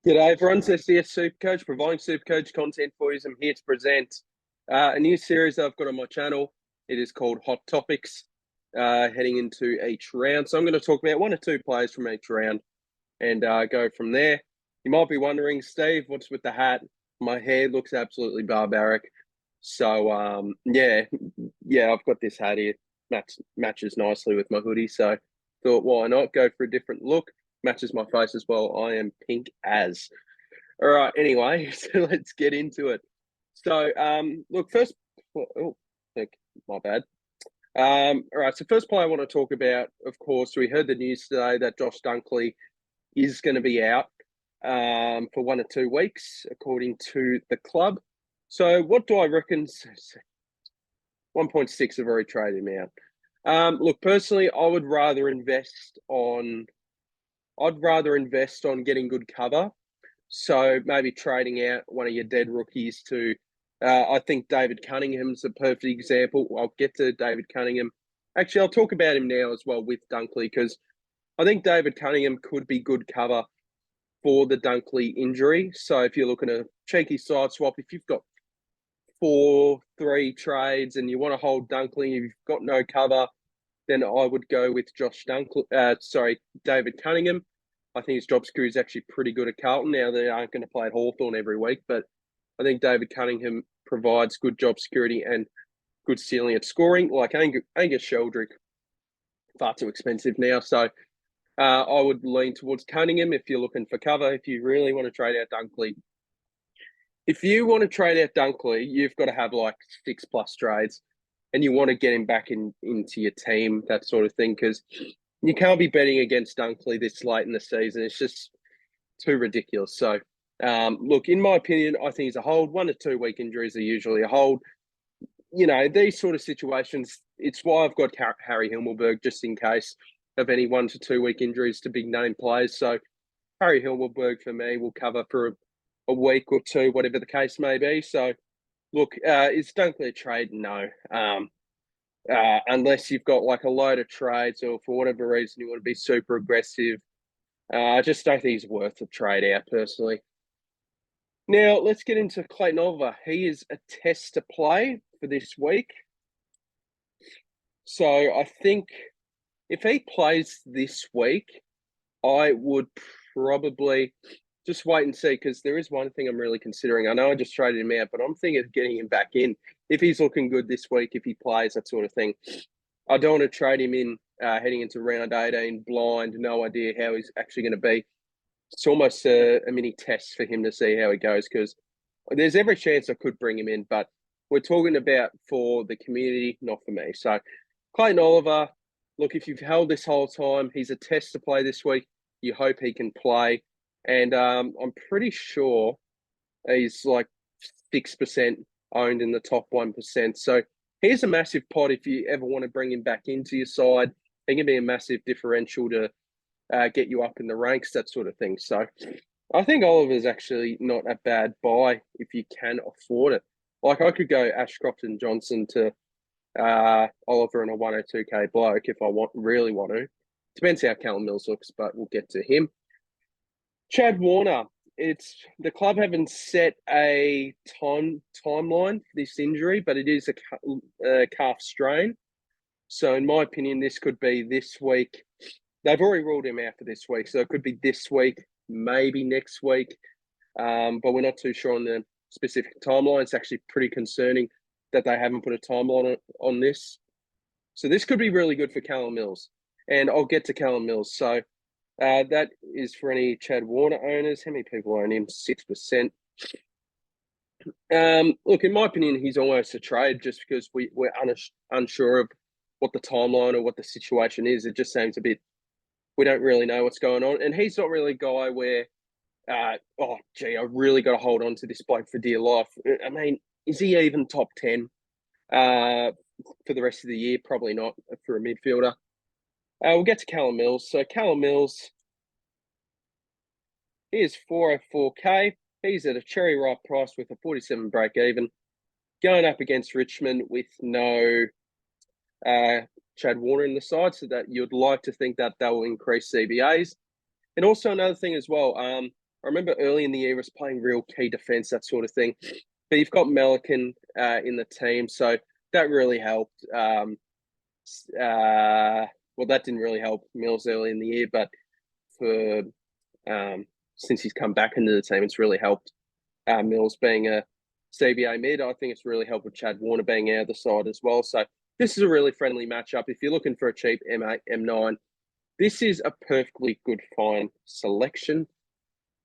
G'day everyone, it's SDS SuperCoach, providing SuperCoach content for you. I'm here to present a new series that I've got on my channel. It is called Hot Topics, heading into each round. So I'm going to talk about one or two players from each round and go from there. You might be wondering, Steve, what's with the hat? My hair looks absolutely barbaric. So, yeah, I've got this hat here. Matches nicely with my hoodie. So thought, why not go for a different look? Matches my face as well. I am pink as. All right. Anyway, so let's get into it. So, look, first, oh, my bad. All right. So, first player I want to talk about, of course, we heard the news today that Josh Dunkley is going to be out for 1 or 2 weeks, according to the club. So, what do I reckon? 1.6 have already traded him out. Look, personally, I'd rather invest on getting good cover. So maybe trading out one of your dead rookies to, I think David Cunningham's a perfect example. I'll get to David Cunningham. Actually, I'll talk about him now as well with Dunkley, because I think David Cunningham could be good cover for the Dunkley injury. So if you're looking at a cheeky side swap, if you've got 4-3 trades and you want to hold Dunkley, if you've got no cover, then I would go with David Cunningham. I think his job security is actually pretty good at Carlton. Now they aren't going to play at Hawthorn every week, but I think David Cunningham provides good job security and good ceiling at scoring. Like Angus Sheldrick, far too expensive now. So I would lean towards Cunningham if you're looking for cover. If you really want to trade out Dunkley, you've got to have like 6+ trades, and you want to get him back into your team, that sort of thing, because you can't be betting against Dunkley this late in the season. It's just too ridiculous. So, look, in my opinion, I think he's a hold. 1 to 2 week injuries are usually a hold. You know, these sort of situations, it's why I've got Harry Himmelberg just in case of any 1 to 2 week injuries to big name players. So Harry Himmelberg for me will cover for a week or two, whatever the case may be. So, look, is Dunkley a trade? No. Unless you've got like a load of trades or for whatever reason you want to be super aggressive. I just don't think he's worth a trade out personally. Now, let's get into Clayton Oliver. He is a test to play for this week. So I think if he plays this week, I would probably just wait and see, because there is one thing I'm really considering. I know I just traded him out, but I'm thinking of getting him back in if he's looking good this week, if he plays, that sort of thing. I don't want to trade him in heading into round 18 blind, no idea how he's actually going to be. It's almost a mini test for him to see how he goes, because there's every chance I could bring him in, but we're talking about for the community, not for me. So Clayton Oliver, look, if you've held this whole time, he's a test to play this week. You hope he can play. And I'm pretty sure he's like 6% owned in the top 1%. So here's a massive pot if you ever want to bring him back into your side. He can be a massive differential to get you up in the ranks, that sort of thing. So I think Oliver's actually not a bad buy if you can afford it. Like I could go Ashcroft and Johnson to Oliver and a 102K bloke if I really want to. Depends how Callum Mills looks, but we'll get to him. Chad Warner, the club haven't set a timeline for this injury, but it is a calf strain. So in my opinion, this could be this week. They've already ruled him out for this week, so it could be this week, maybe next week. But we're not too sure on the specific timeline. It's actually pretty concerning that they haven't put a timeline on this. So this could be really good for Callum Mills. And I'll get to Callum Mills. So that is for any Chad Warner owners. How many people own him? 6%. Look, in my opinion, he's almost a trade just because we're unsure of what the timeline or what the situation is. It just seems a bit, we don't really know what's going on. And he's not really a guy where, I really got to hold on to this bloke for dear life. I mean, is he even top 10 for the rest of the year? Probably not for a midfielder. We'll get to Callum Mills. So Callum Mills, he is 404K. He's at a cherry ripe price with a 47 break even. Going up against Richmond with no Chad Warner in the side, so that you'd like to think that they will increase CBAs. And also another thing as well, remember early in the year was playing real key defence, that sort of thing. But you've got Maric in the team, so that really helped. Well, that didn't really help Mills early in the year, but for since he's come back into the team, it's really helped Mills being a CBA mid. I think it's really helped with Chad Warner being out of the side as well. So this is a really friendly matchup. If you're looking for a cheap M8, M9, this is a perfectly good fine selection.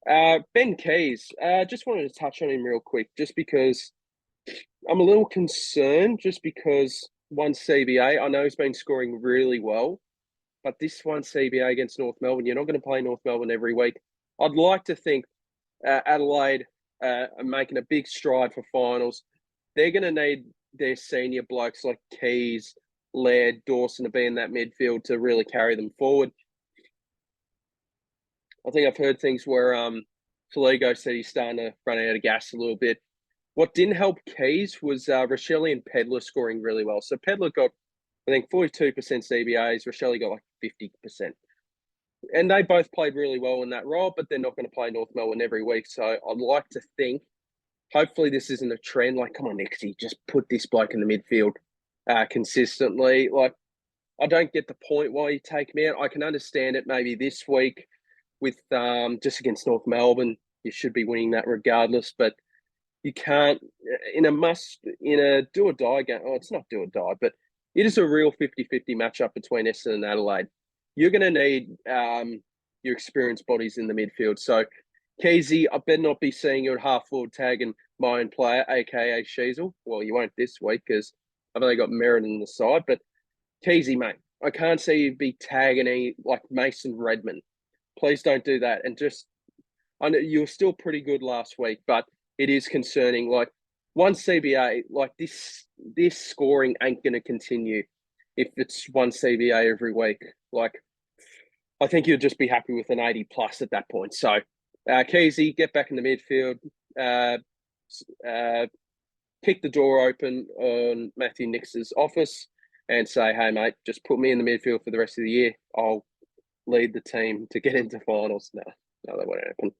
Ben Keays, just wanted to touch on him real quick, just because I'm a little concerned, just because one CBA, I know he's been scoring really well, but this one CBA against North Melbourne, you're not going to play North Melbourne every week. I'd like to think Adelaide are making a big stride for finals. They're going to need their senior blokes like Keays, Laird, Dawson to be in that midfield to really carry them forward. I think I've heard things where Feligo said he's starting to run out of gas a little bit. What didn't help Keays was Rochelle and Pedler scoring really well. So Pedler got, I think, 42% CBAs. Rochelle got like 50%. And they both played really well in that role, but they're not going to play North Melbourne every week. So I'd like to think, hopefully this isn't a trend. Like, come on, Nixie, just put this bloke in the midfield consistently. Like, I don't get the point why you take me out. I can understand it maybe this week with just against North Melbourne. You should be winning that regardless, but you can't in a do or die game. Oh, it's not do or die, but it is a real 50-50 matchup between Essendon and Adelaide. You're going to need your experienced bodies in the midfield. So, Keazy, I better not be seeing you at half forward tagging my own player, aka Sheasel. Well, you won't this week because I've only got Merritt on the side. But Keazy, mate, I can't see you be tagging any like Mason Redmond. Please don't do that. And just, I know you were still pretty good last week, but it is concerning. Like one CBA, like this scoring ain't going to continue if it's one CBA every week. Like, I think you'll just be happy with an 80 plus at that point. So, Keazy, get back in the midfield, kick the door open on Matthew Nix's office and say, hey, mate, just put me in the midfield for the rest of the year. I'll lead the team to get into finals. No, that won't happen.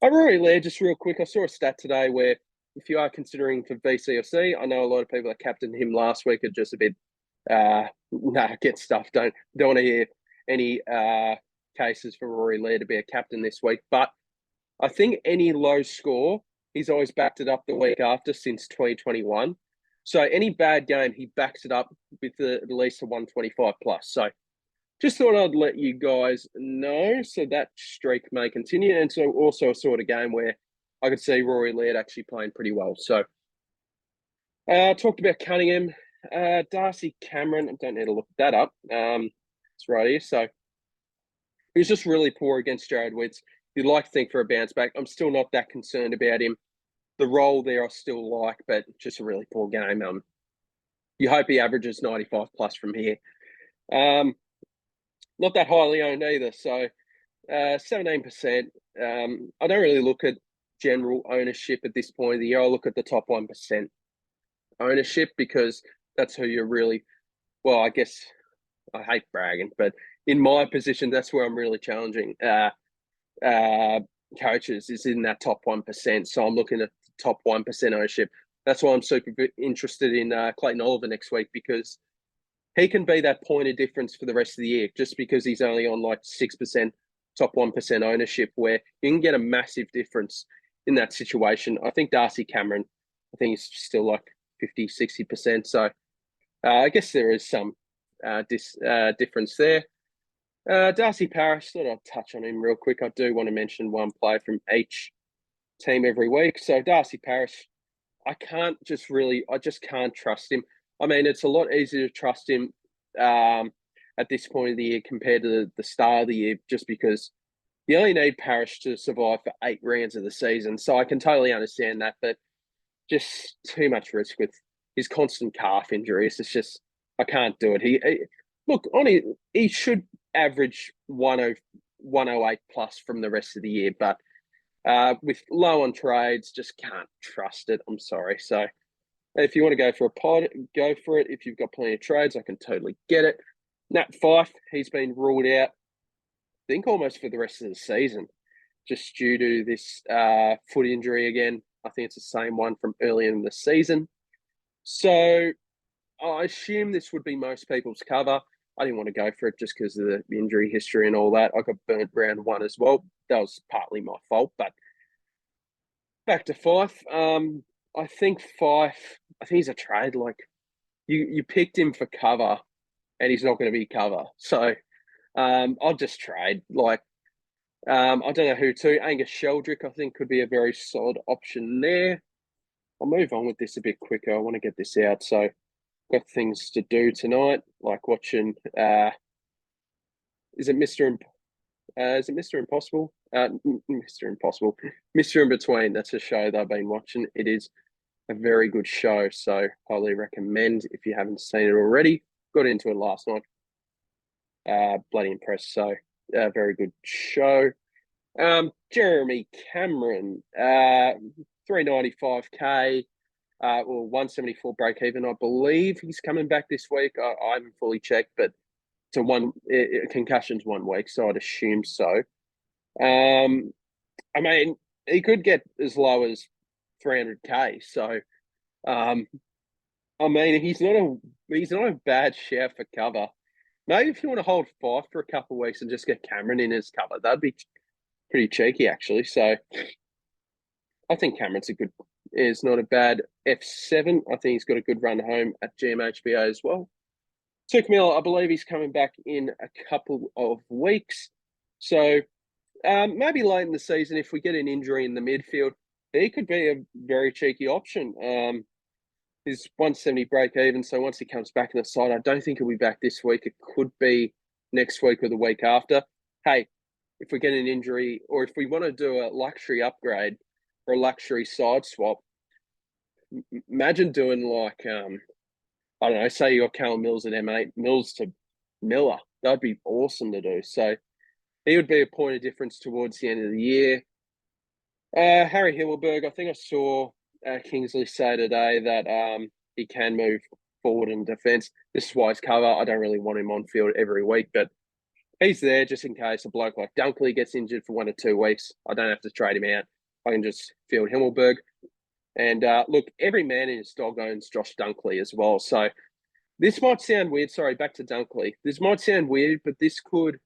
Rory Laird, just real quick, I saw a stat today where if you are considering for VCFC, I know a lot of people that captained him last week are just a bit, get stuff. Don't want to hear any cases for Rory Laird to be a captain this week. But I think any low score, he's always backed it up the week after since 2021. So any bad game, he backs it up with at least a 125 plus. So just thought I'd let you guys know. So that streak may continue. And so also a sort of game where I could see Rory Laird actually playing pretty well. So talked about Cunningham. Darcy Cameron, I don't need to look that up. It's right here. So he was just really poor against Jared Witts. You'd like to think for a bounce back. I'm still not that concerned about him. The role there I still like, but just a really poor game. You hope he averages 95 plus from here. Not that highly owned either. So 17%. I don't really look at general ownership at this point of the year. I look at the top 1% ownership because that's who you're really, well, I guess I hate bragging, but in my position, that's where I'm really challenging coaches is in that top 1%. So I'm looking at the top 1% ownership. That's why I'm super interested in Clayton Oliver next week, because he can be that point of difference for the rest of the year just because he's only on like 6% top 1% ownership, where you can get a massive difference in that situation. I think Darcy Cameron, I think he's still like 50, 60%. So I guess there is some difference there. Darcy Parish, thought I'd touch on him real quick. I do want to mention one player from each team every week. So Darcy Parish, I just can't trust him. I mean, it's a lot easier to trust him at this point of the year compared to the start of the year, just because you only need Parish to survive for 8 rounds of the season. So I can totally understand that, but just too much risk with his constant calf injuries. It's just, I can't do it. He should average 108 plus from the rest of the year, but with low on trades, just can't trust it. I'm sorry. So if you want to go for a pod, go for it. If you've got plenty of trades, I can totally get it. Nat Fyfe, he's been ruled out, I think almost for the rest of the season. just due to this foot injury again. I think it's the same one from earlier in the season. So I assume this would be most people's cover. I didn't want to go for it just because of the injury history and all that. I got burnt round one as well. That was partly my fault, but back to Fyfe. I think Fyfe, I think he's a trade. Like you picked him for cover and he's not going to be cover. So I'll just trade. Like I don't know who to. Angus Sheldrick, I think, could be a very solid option there. I'll move on with this a bit quicker. I want to get this out. So got things to do tonight, like watching is it Mr. Impossible? Mr. Impossible. Mr. In Between. That's a show that I've been watching. It is a very good show, so highly recommend if you haven't seen it already. Got into it last night. Bloody impressed. So very good show. Jeremy Cameron, 395k, or 174 break even. I believe he's coming back this week. I haven't fully checked, but concussion's 1 week, so I'd assume so. I mean, he could get as low as 300k. So, I mean, he's not a bad shout for cover. Maybe if you want to hold Fyfe for a couple of weeks and just get Cameron in as cover, that'd be pretty cheeky, actually. So, I think Cameron's is not a bad F7. I think he's got a good run home at GMHBA as well. Tuke Miller, I believe he's coming back in a couple of weeks. So maybe late in the season, if we get an injury in the midfield, he could be a very cheeky option. He's 170 break even, so once he comes back in the side, I don't think he'll be back this week. It could be next week or the week after. Hey, if we get an injury or if we want to do a luxury upgrade or a luxury side swap, imagine doing like, I don't know, say you got Callum Mills at M8, Mills to Miller. That'd be awesome to do. So he would be a point of difference towards the end of the year. Harry Himmelberg, I think I saw Kingsley say today that he can move forward in defence. This is why he's cover. I don't really want him on field every week, but he's there just in case a bloke like Dunkley gets injured for 1 or 2 weeks. I don't have to trade him out. I can just field Himmelberg. And look, every man in his dog owns Josh Dunkley as well. So this might sound weird. Sorry, back to Dunkley. This might sound weird, but this could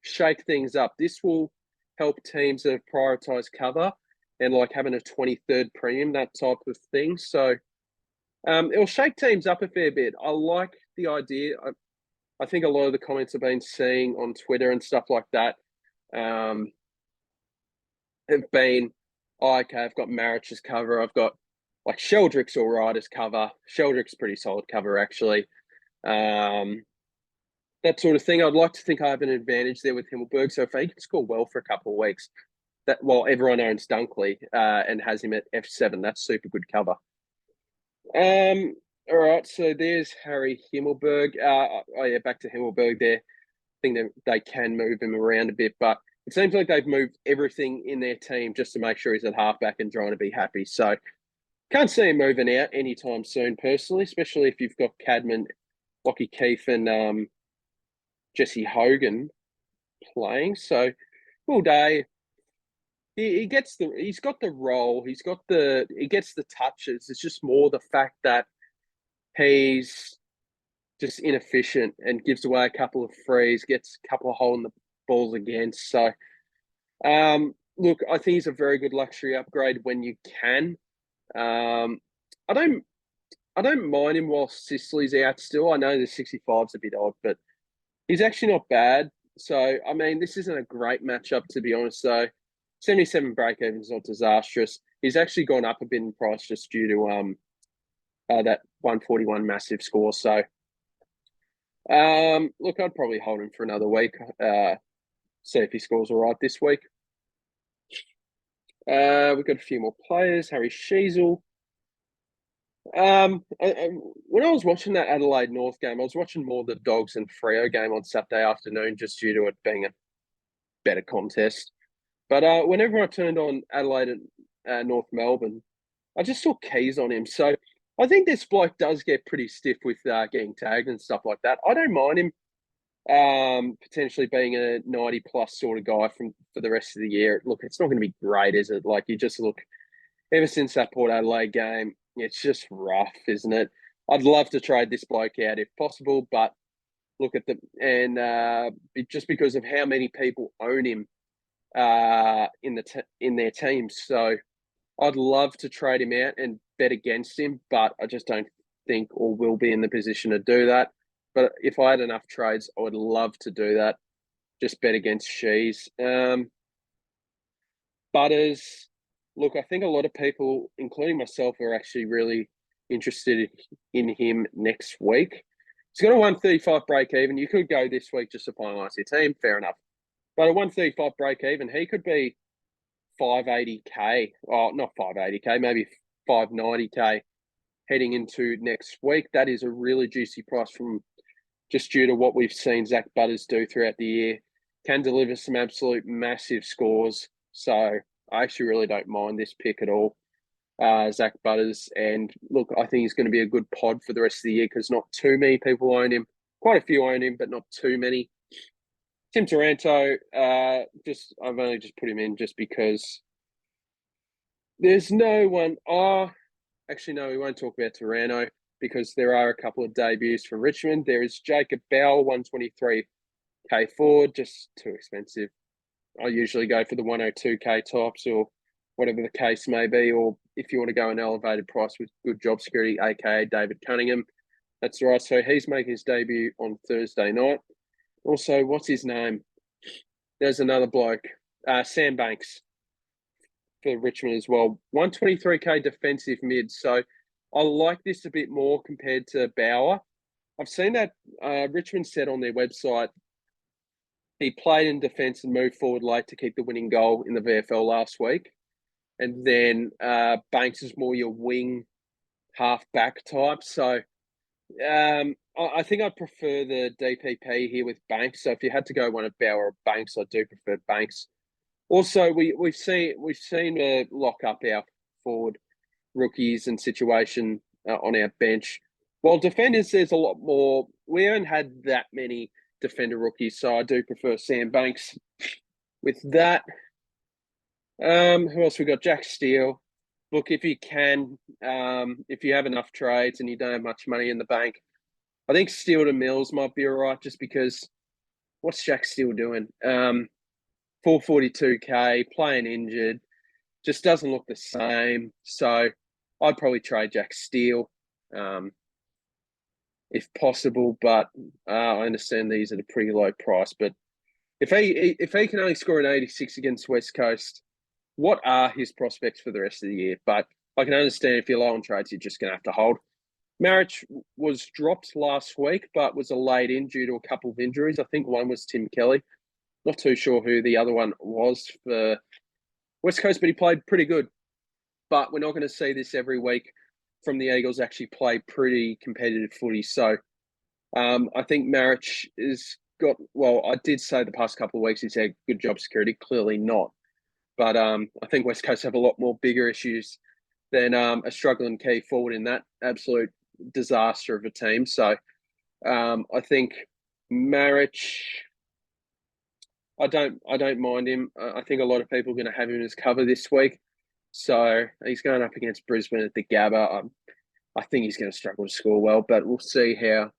shake things up. This will help teams that prioritize cover and like having a 23rd premium, that type of thing. So it'll shake teams up a fair bit. I like the idea. I think a lot of the comments I've been seeing on Twitter and stuff like that have been, oh, okay, I've got Maric as cover. I've got like Sheldrick's all right as cover. Sheldrick's pretty solid cover, actually. That sort of thing. I'd like to think I have an advantage there with Himmelberg. So if he can score well for a couple of weeks, that while everyone owns Dunkley and has him at F7, that's super good cover. All right, so there's Harry Himmelberg. Back to Himmelberg there. I think that they can move him around a bit, but it seems like they've moved everything in their team just to make sure he's at halfback and trying to be happy. So can't see him moving out anytime soon, personally, especially if you've got Cadman, Lockie Keefe, and Jesse Hogan playing. So all day, he's got the role, he gets the touches. It's just more the fact that he's just inefficient and gives away a couple of frees, gets a couple of holding the balls against. So, look, I think he's a very good luxury upgrade when you can. I don't mind him while Sicily's out still. I know the 65's a bit odd, but he's actually not bad. So, I mean, this isn't a great matchup, to be honest, though. 77 break even is not disastrous. He's actually gone up a bit in price just due to that 141 massive score. So, look, I'd probably hold him for another week. See if he scores all right this week. We've got a few more players. Harry Sheasel. When I was watching that Adelaide North game, I was watching more the Dogs and Freo game on Saturday afternoon just due to it being a better contest. But whenever I turned on Adelaide and North Melbourne, I just saw Keays on him. So I think this bloke does get pretty stiff with getting tagged and stuff like that. I don't mind him potentially being a 90+ sort of guy for the rest of the year. Look, it's not going to be great, is it? Like, you just look, ever since that Port Adelaide game, it's just rough, isn't it? I'd love to trade this bloke out if possible, but look at just because of how many people own him in their teams. So I'd love to trade him out and bet against him, but I just don't think or will be in the position to do that. But if I had enough trades, I would love to do that. Just bet against Keays. Butters, look, I think a lot of people, including myself, are actually really interested in him next week. He's got a 135 break even. You could go this week just to finalise your team, fair enough. But a 135 break even, he could be 580k. Oh, not 580k, maybe 590k heading into next week. That is a really juicy price from just due to what we've seen Zach Butters do throughout the year. Can deliver some absolute massive scores. So I actually really don't mind this pick at all, Zach Butters. And look, I think he's going to be a good pod for the rest of the year because not too many people own him. Quite a few own him, but not too many. Tim Taranto, I've only just put him in just because there's no one. Actually, no, we won't talk about Taranto because there are a couple of debuts from Richmond. There is Jacob Bell, 123k forward, just too expensive. I usually go for the 102k tops or whatever the case may be, or if you want to go an elevated price with good job security, aka David Cunningham, that's right. So he's making his debut on Thursday night. Also, what's his name? There's another bloke, Sam Banks for Richmond as well. 123k defensive mid. So I like this a bit more compared to Bauer. I've seen that Richmond said on their website he played in defence and moved forward late to keep the winning goal in the VFL last week. And then Banks is more your wing half-back type. So I think I'd prefer the DPP here with Banks. So if you had to go one of Bauer or Banks, I do prefer Banks. Also, we've seen lock up our forward rookies and situation on our bench. While defenders, there's a lot more. We haven't had that many defender rookies, so I do prefer Sam Banks. With that, who else we got? Jack Steele. Look, if you can, if you have enough trades and you don't have much money in the bank, I think Steele to Mills might be all right just because what's Jack Steele doing? 442k, playing injured, just doesn't look the same. So I'd probably trade Jack Steele if possible, but I understand these at a pretty low price. But if he can only score an 86 against West Coast, what are his prospects for the rest of the year? But I can understand if you're low on trades, you're just going to have to hold. Maric was dropped last week, but was a late in due to a couple of injuries. I think one was Tim Kelly. Not too sure who the other one was for West Coast, but he played pretty good. But we're not going to see this every week from the Eagles actually play pretty competitive footy. So I think Maric has got, well, I did say the past couple of weeks he's had good job security. Clearly not. But I think West Coast have a lot more bigger issues than a struggling key forward in that absolute disaster of a team. So I think Maric, I don't mind him. I think a lot of people are going to have him as cover this week. So he's going up against Brisbane at the Gabba. I think he's going to struggle to score well, but we'll see how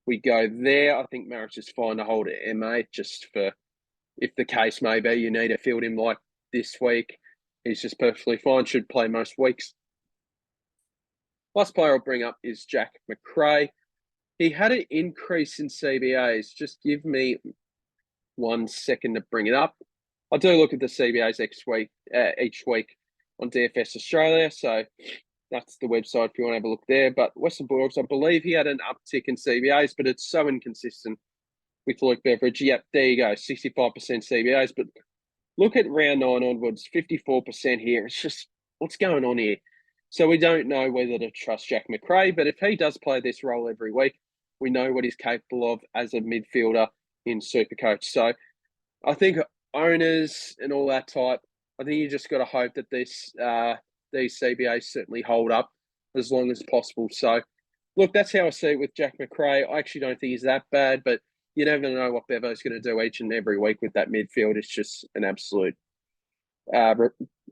we go there. I think Maric is fine to hold at MA just for, if the case may be, you need to field him like this week. He's just perfectly fine, should play most weeks. Last player I'll bring up is Jack McRae. He had an increase in CBAs. Just give me 1 second to bring it up. I do look at the CBAs each week on DFS Australia, so that's the website if you want to have a look there. But Western Bulldogs, I believe he had an uptick in CBAs, but it's so inconsistent with Luke Beveridge. Yep, there you go, 65% CBAs. But look at round 9 onwards, 54% here. It's just, what's going on here? So we don't know whether to trust Jack McRae, but if he does play this role every week, we know what he's capable of as a midfielder in SuperCoach. So I think owners and all that type, I think you just got to hope that these CBAs certainly hold up as long as possible. So, look, that's how I see it with Jack McRae. I actually don't think he's that bad, but you never know what Bevo's going to do each and every week with that midfield. It's just an absolute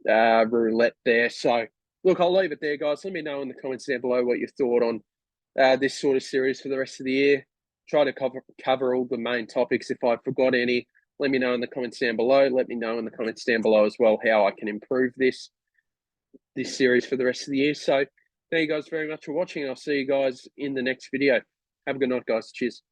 roulette there. So, look, I'll leave it there, guys. Let me know in the comments down below what you thought on this sort of series for the rest of the year. Try to cover all the main topics. If I forgot any, let me know in the comments down below. Let me know in the comments down below as well how I can improve this series for the rest of the year. So, thank you guys very much for watching. I'll see you guys in the next video. Have a good night, guys. Cheers.